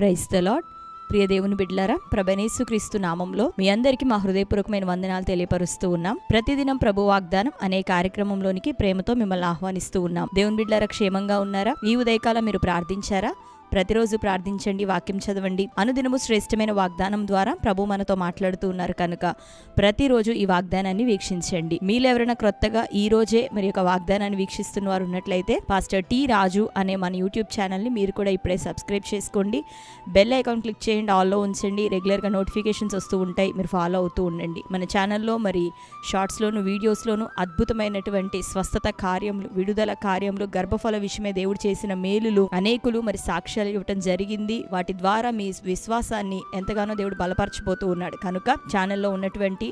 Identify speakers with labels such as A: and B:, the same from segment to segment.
A: Praise the lord. ప్రియ దేవుని బిడ్డలారా, ప్రభువైన క్రీస్తు నామంలో మీ అందరికీ మా హృదయపూర్వకమైన వందనాలు తెలియపరుస్తూ ఉన్నాం. ప్రతిదినం ప్రభు వాగ్దానం అనే కార్యక్రమంలోనికి ప్రేమతో మిమ్మల్ని ఆహ్వానిస్తూ ఉన్నాం. దేవుని బిడ్డలారా, క్షేమంగా ఉన్నారా? ఈ ఉదయకాలం మీరు ప్రార్థించారా? ప్రతిరోజు ప్రార్థించండి, వాక్యం చదవండి. అనుదినము శ్రేష్టమైన వాగ్దానం ద్వారా ప్రభు మనతో మాట్లాడుతూ ఉన్నారు కనుక ప్రతిరోజు ఈ వాగ్దానాన్ని వీక్షించండి. మీలో ఎవరైనా క్రొత్తగా ఈ రోజే మరి యొక్క వాగ్దానాన్ని వీక్షిస్తున్న వారు ఉన్నట్లయితే పాస్టర్ టి రాజు అనే మన యూట్యూబ్ ఛానల్ని మీరు కూడా ఇప్పుడే సబ్స్క్రైబ్ చేసుకోండి. బెల్ ఐకాన్ క్లిక్ చేయండి, ఆల్లో ఉంచండి. రెగ్యులర్గా నోటిఫికేషన్స్ వస్తూ ఉంటాయి, మీరు ఫాలో అవుతూ ఉండండి. మన ఛానల్లో మరి షార్ట్స్లోను వీడియోస్లోను అద్భుతమైనటువంటి స్వస్థత కార్యములు, విడుదల కార్యములు, గర్భఫల విషయమే దేవుడు చేసిన మేలులు అనేకులు మరి సాక్ష్యాలు ఇవ్వటం జరిగింది. వాటి ద్వారా మీ విశ్వాసాన్ని ఎంతగానో దేవుడు బలపరచిపోతూ ఉన్నాడు కనుక ఛానల్లో ఉన్నటువంటి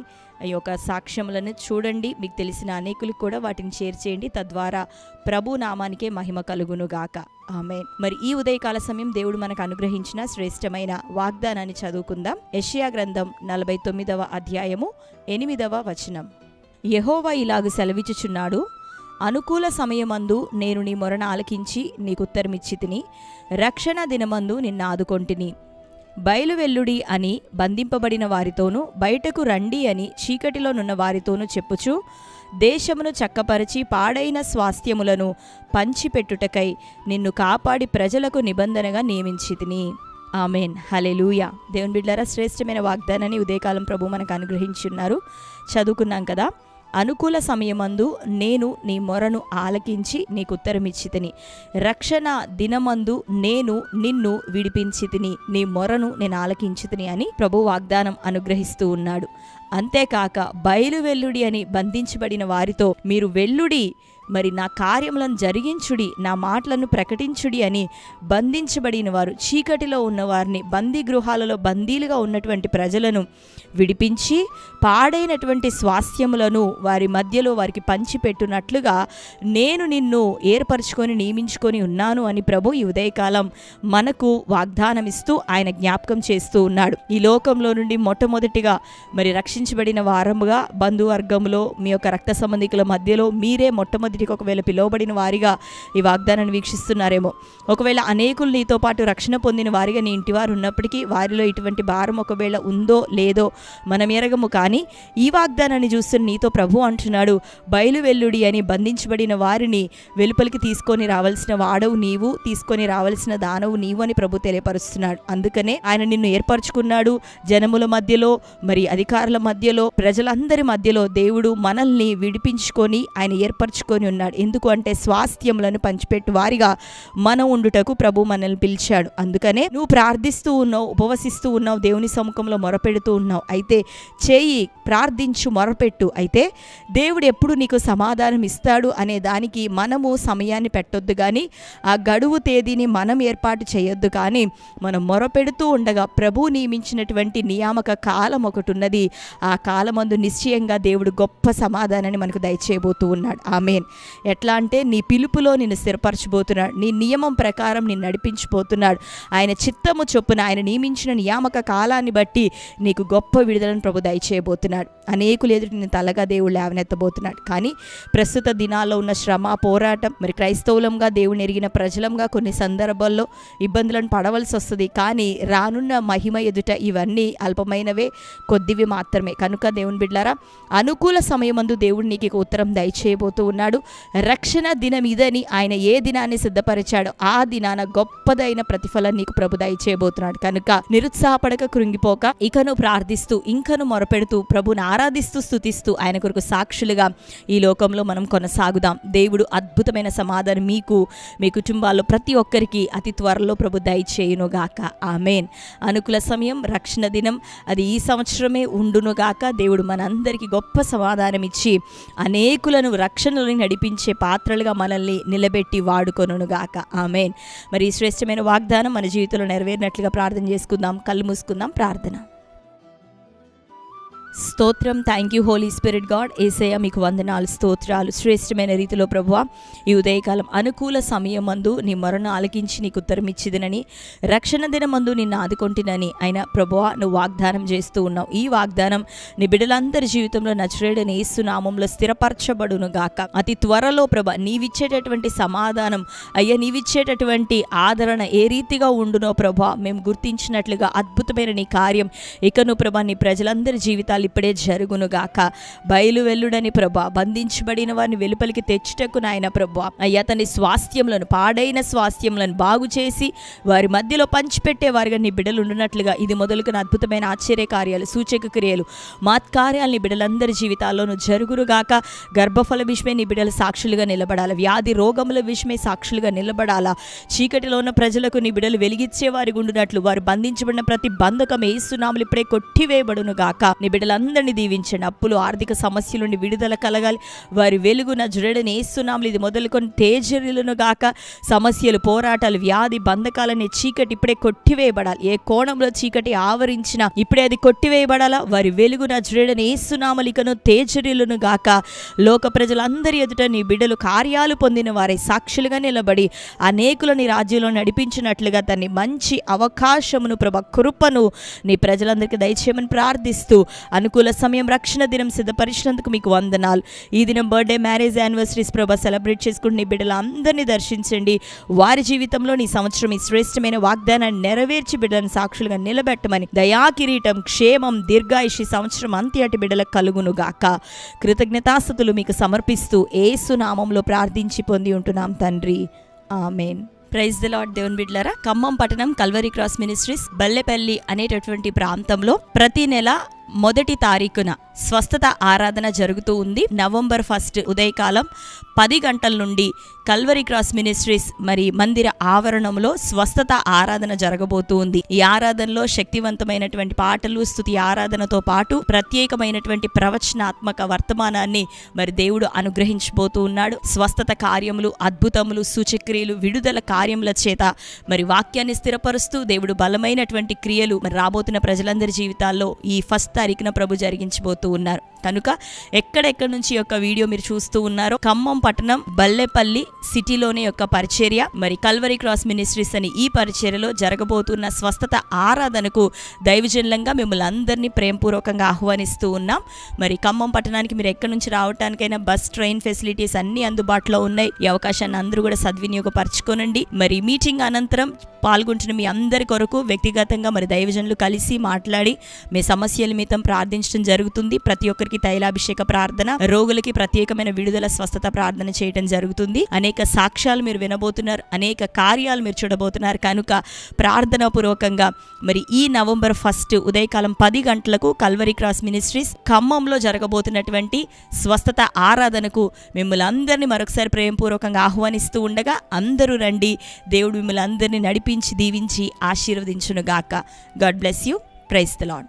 A: ఈ యొక్క సాక్ష్యములను చూడండి. మీకు తెలిసిన అనేకులకు కూడా వాటిని షేర్ చేయండి. తద్వారా ప్రభు నామానికే మహిమ కలుగునుగాక. ఆమేన్. మరి ఈ ఉదయకాల సమయం దేవుడు మనకు అనుగ్రహించిన శ్రేష్టమైన వాగ్దానాన్ని చదువుకుందాం. యెషయా గ్రంథం 49వ అధ్యాయము 8వ వచనం. యెహోవా ఇలాగు సెలవిచ్చుచున్నాడు, అనుకూల సమయమందు నేను నీ మొరను ఆలకించి నీకు ఉత్తరమిచ్చితిని, రక్షణ దినమందు నిన్ను ఆదుకొంటిని. బయలువెల్లుడి అని బంధింపబడిన వారితోనూ, బయటకు రండి అని చీకటిలోనున్న వారితోనూ చెప్పుచు, దేశమును చక్కపరిచి పాడైన స్వాస్థ్యములను పంచిపెట్టుటకై నిన్ను కాపాడి ప్రజలకు నిబంధనగా నియమించితిని. ఆమెన్. హల్లెలూయా. దేవుని బిడ్డలారా, శ్రేష్టమైన వాగ్దానాన్ని ఉదయకాలం ప్రభు మనకు అనుగ్రహించున్నారు. చదువుకున్నాం కదా. అనుకూల సమయమందు నేను నీ మొరను ఆలకించి నీకు ఉత్తరమిచ్చితిని, రక్షణ దినమందు నేను నిన్ను విడిపించితిని, నీ మొరను నేను ఆలకించితిని అని ప్రభు వాగ్దానం అనుగ్రహిస్తూ ఉన్నాడు. అంతేకాక బయలువెల్లుడి అని బంధించబడిన వారితో మీరు వెల్లుడి, మరి నా కార్యములను జరిగించుడి, నా మాటలను ప్రకటించుడి అని బంధించబడిన వారు, చీకటిలో ఉన్నవారిని, బందీ గృహాలలో బందీలుగా ఉన్నటువంటి ప్రజలను విడిపించి పాడైనటువంటి స్వాస్థ్యములను వారి మధ్యలో వారికి పంచిపెట్టునట్లుగా నేను నిన్ను ఏర్పరచుకొని నియమించుకొని ఉన్నాను అని ప్రభు ఈ ఉదయకాలం మనకు వాగ్దానం ఇస్తూ ఆయన జ్ఞాపకం చేస్తూ ఉన్నాడు. ఈ లోకంలో నుండి మొట్టమొదటిగా మరి రక్షించబడిన వారముగా బంధువర్గంలో మీ యొక్క రక్త సంబంధికుల మధ్యలో మీరే మొట్టమొదటి ఒకవేళ పిలువబడిన వారిగా ఈ వాగ్దానాన్ని వీక్షిస్తున్నారేమో. ఒకవేళ అనేకులు నీతో పాటు రక్షణ పొందిన వారిగా నీ ఇంటి వారు ఉన్నప్పటికీ వారిలో ఇటువంటి భారం ఒకవేళ ఉందో లేదో మనం ఎరగము. కానీ ఈ వాగ్దానాన్ని చూస్తున్న నీతో ప్రభు అంటున్నాడు, బయలువెల్లుడి అని బంధించబడిన వారిని వెలుపలికి తీసుకొని రావాల్సిన వాడవు నీవు, తీసుకొని రావాల్సిన దానవు నీవు అని ప్రభు తెలియపరుస్తున్నాడు. అందుకనే ఆయన నిన్ను ఏర్పరచుకున్నాడు. జనముల మధ్యలో, మరి అధికారుల మధ్యలో, ప్రజలందరి మధ్యలో దేవుడు మనల్ని విడిపించుకొని ఆయన ఏర్పరచుకొని ఉన్నాడు. ఎందుకు అంటే స్వాస్థ్యములను పంచిపెట్టు వారిగా మనం ఉండుటకు ప్రభు మనల్ని పిలిచాడు. అందుకనే నువ్వు ప్రార్థిస్తూ ఉన్నావు, ఉపవసిస్తూ ఉన్నావు, దేవుని సముఖంలో మొరపెడుతూ ఉన్నావు. అయితే చేయి, ప్రార్థించు, మొరపెట్టు. అయితే దేవుడు ఎప్పుడు నీకు సమాధానం ఇస్తాడు అనే దానికి మనము సమయాన్ని పెట్టొద్దు, కానీ ఆ గడువు తేదీని మనం ఏర్పాటు చేయొద్దు. కానీ మనం మొరపెడుతూ ఉండగా ప్రభు నియమించినటువంటి నియామక కాలం ఒకటి ఉన్నది. ఆ కాలమందు నిశ్చయంగా దేవుడు గొప్ప సమాధానాన్ని మనకు దయచేయబోతూ ఉన్నాడు. ఆమేన్. ఎట్లా అంటే నీ పిలుపులో నిన్ను స్థిరపరచబోతున్నాడు, నీ నియమం ప్రకారం నిన్ను నడిపించబోతున్నాడు. ఆయన చిత్తము చొప్పున ఆయన నియమించిన నియామక కాలాన్ని బట్టి నీకు గొప్ప విడుదలను ప్రభు దయచేయబోతున్నాడు. అనేకులు ఎదుటి నిన్ను తలగా దేవుడు లేవనెత్తబోతున్నాడు. కానీ ప్రస్తుత దినాల్లో ఉన్న శ్రమ, పోరాటం, మరి క్రైస్తవులంగా దేవుని ఎరిగిన ప్రజలంగా కొన్ని సందర్భాల్లో ఇబ్బందులను పడవలసి వస్తుంది. కానీ రానున్న మహిమ ఎదుట ఇవన్నీ అల్పమైనవే, కొద్దివి మాత్రమే. కనుక దేవుని బిడ్డలారా, అనుకూల సమయమందు దేవుడు నీకు ఉత్తరం దయచేయబోతూ ఉన్నాడు. రక్షణ దినం ఇదని ఆయన ఏ దినాన్ని సిద్ధపరిచాడో ఆ దినాన గొప్పదైన ప్రతిఫలం నీకు ప్రభు దయచేయబోతున్నాడు. కనుక నిరుత్సాహపడక, కృంగిపోక, ఇకను ప్రార్థిస్తూ, ఇంకను మొరపెడుతూ, ప్రభుని ఆరాధిస్తూ, స్తుతిస్తూ ఆయన కొరకు సాక్షులుగా ఈ లోకంలో మనం కొనసాగుదాం. దేవుడు అద్భుతమైన సమాధానం మీకు, మీ కుటుంబాల్లో ప్రతి ఒక్కరికి అతి త్వరలో ప్రభు దయచేయునుగాక. ఆమేన్. అనుకూల సమయం, రక్షణ దినం అది ఈ సంవత్సరమే ఉండునుగాక. దేవుడు మనందరికీ గొప్ప సమాధానం ఇచ్చి అనేకులను రక్షణలో నడిపించే పాత్రలుగా మనల్ని నిలబెట్టి వాడుకొనుగాక. ఆమేన్. మరి ఈ శ్రేష్టమైన వాగ్దానం మన జీవితంలో నెరవేరినట్లుగా ప్రార్థన చేసుకుందాం. కళ్ళు మూసుకుందాం. ప్రార్థన. స్తోత్రం. Thank you holy spirit God. యేసయ్య మీకు వందనాలు, స్తోత్రాలు. శ్రేష్టమైన రీతిలో ప్రభువా, ఈ ఉదయకాలం అనుకూల సమయమందు నీ మొరను ఆలకించి నీకు ఉత్తరం ఇచ్చిదినని, రక్షణ దినమందు నిన్ను ఆదుకొంటినని అయినా ప్రభువా నువ్వు వాగ్దానం చేస్తూ ఉన్నావు. ఈ వాగ్దానం నీ బిడ్డలందరి జీవితంలో నజరేయుడైన యేసు నామములో స్థిరపరచబడును గాక. అతి త్వరలో ప్రభా నీవిచ్చేటటువంటి సమాధానం, అయ్యా నీవిచ్చేటటువంటి ఆదరణ ఏ రీతిగా ఉండునో ప్రభా మేము గుర్తించినట్లుగా అద్భుతమైన నీ కార్యం ఇకను ప్రభా నీ ప్రజలందరి జీవితాలు ఇప్పుడే జరుగునుగాక. బయలు వెల్లుడని ప్రభా బంధించబడిన వారిని వెలుపలికి తెచ్చుటకు నాయన ప్రభా అయ్యా తన స్వాస్థ్యములను, పాడైన స్వాస్థ్యములను బాగు చేసి వారి మధ్యలో పంచిపెట్టే వారిగా నీ బిడ్డలు ఉండునట్లుగా ఇది మొదలుకున్న అద్భుతమైన ఆశ్చర్య కార్యాలు, సూచక క్రియలు, మాత్కార్యాలు నీ బిడ్డలందరి జీవితాల్లోనూ జరుగురుగాక. గర్భఫల విషయమే నీ బిడ్డలు సాక్షులుగా నిలబడాలి, వ్యాధి రోగముల విషయమే సాక్షులుగా నిలబడాలా. చీకటిలో ఉన్న ప్రజలకు నీ బిడ్డలు వెలిగించే వారి ఉండునట్లు వారు బంధించబడిన ప్రతి బంధకం యేసు నామములో ఇప్పుడే కొట్టివేయబడును గాక. నీ బిడ్డలందరినీ దీవించండి. అప్పులు, ఆర్థిక సమస్యల నుండి విడుదల కలగాలి. వారి వెలుగు నజరేయుడైన యేసు నామములో ఇది మొదలుకొని తేజరిల్లును గాక. సమస్యలు, పోరాటాలు, వ్యాధి బంధకాలనే చీకటి ఇప్పుడే కొట్టివేయబడాలి. ఏ కోణంలో చీకటి ఆవరించినా ఇప్పుడే అది కొట్టివేయబడాలా. వారి వెలుగు నజరేయుడైన యేసు నామములో ఇకను తేజరిల్లును గాక. లోక ప్రజలందరి ఎదుట నీ బిడ్డలు కార్యాలు పొందిన వారి సాక్షులుగా నిలబడి అనేకులు నీ రాజ్యంలో నడిపించినట్లుగా తన్ని మంచి అవకాశమును ప్రభా కృపను నీ ప్రజలందరికీ దయచేయమని ప్రార్థిస్తూ అనుకూల సమయం, రక్షణ దినం సిద్ధపరిచినందుకు మీకు వందనాలు. ఈ దినం బర్త్డే, మ్యారేజ్, యానివర్సరీస్ ప్రభా సెలబ్రేట్ చేసుకుని నీ బిడ్డలందరినీ దర్శించండి. వారి జీవితంలో నీ సంవత్సరం ఈ శ్రేష్టమైన వాగ్దానాన్ని నెరవేర్చి బిడ్డలను సాక్షులుగా నిలబెట్టమని, దయా కిరీటం, క్షేమం, దీర్ఘాయుషి సంవత్సరం అంత్యటి బిడ్డలకు కలుగును గాక. కృతజ్ఞతాస్తుతులు మీకు సమర్పిస్తూ యేసు నామములో ప్రార్థించి పొంది ఉంటున్నాం తండ్రి, ఆమేన్. Praise the lord. దేవుని బిడ్డలారా, ఖమ్మం పట్టణం కల్వరీ క్రాస్ మినిస్ట్రీస్ బల్లెపల్లి అనేటటువంటి ప్రాంతంలో ప్రతి నెల 1వ తారీఖున స్వస్థత ఆరాధన జరుగుతూ ఉంది. నవంబర్ 1 ఉదయకాలం 10 గంటల నుండి కల్వరీ క్రాస్ మినిస్ట్రీస్ మరి మందిర ఆవరణంలో స్వస్థత ఆరాధన జరగబోతూ ఉంది. ఈ ఆరాధనలో శక్తివంతమైనటువంటి పాటలు, స్తుతి ఆరాధనతో పాటు ప్రత్యేకమైనటువంటి ప్రవచనాత్మక వర్తమానాన్ని మరి దేవుడు అనుగ్రహించబోతూ ఉన్నాడు. స్వస్థత కార్యములు, అద్భుతములు, సూచక్రియలు, విడుదల కార్యముల చేత మరి వాక్యాన్ని స్థిరపరుస్తూ దేవుడు బలమైనటువంటి క్రియలు మరి రాబోతున్న ప్రజలందరి జీవితాల్లో ఈ 1 తారీఖున ప్రభు జరిగించబోతూ ఉన్నారు. కనుక ఎక్కడెక్కడి నుంచి యొక్క వీడియో మీరు చూస్తూ ఉన్నారో ఖమ్మం పట్టణం బల్లెపల్లి సిటీలోనే యొక్క పరిచర్య మరి కల్వరీ క్రాస్ మినిస్ట్రీస్ అని ఈ పరిచర్యలో జరగబోతున్న స్వస్థత ఆరాధనకు దైవజనులంగా మిమ్మల్ని అందరినీ ప్రేమపూర్వకంగా ఆహ్వానిస్తూ ఉన్నాం. మరి ఖమ్మం పట్టణానికి మీరు ఎక్కడి నుంచి రావడానికైనా బస్, ట్రైన్ ఫెసిలిటీస్ అన్ని అందుబాటులో ఉన్నాయి. ఈ అవకాశాన్ని అందరూ కూడా సద్వినియోగపరచుకోనండి. మరి మీటింగ్ అనంతరం పాల్గొంటున్న మీ అందరి కొరకు వ్యక్తిగతంగా మరి దైవజనులు కలిసి మాట్లాడి మీ సమస్యల నిమిత్తం ప్రార్థించడం జరుగుతుంది. ప్రతి ఒక్కరికి తైలాభిషేక ప్రార్థన, రోగులకి ప్రత్యేకమైన విడుదల, స్వస్థత ప్రార్థన చేయడం జరుగుతుంది. అనేక సాక్ష్యాలు మీరు వినబోతున్నారు, అనేక కార్యాలు మీరు చూడబోతున్నారు. కనుక ప్రార్థనా పూర్వకంగా మరి ఈ నవంబర్ 1 ఉదయకాలం 10 గంటలకు కల్వరీ క్రాస్ మినిస్ట్రీస్ ఖమ్మంలో జరగబోతున్నటువంటి స్వస్థత ఆరాధనకు మిమ్మల్ని అందరినీ మరొకసారి ప్రేమపూర్వకంగా ఆహ్వానిస్తూ ఉండగా అందరూ రండి. దేవుడు మిమ్మల్ని అందరినీ నడిపించి, దీవించి, ఆశీర్వదించును గాక. God bless you. Praise the lord.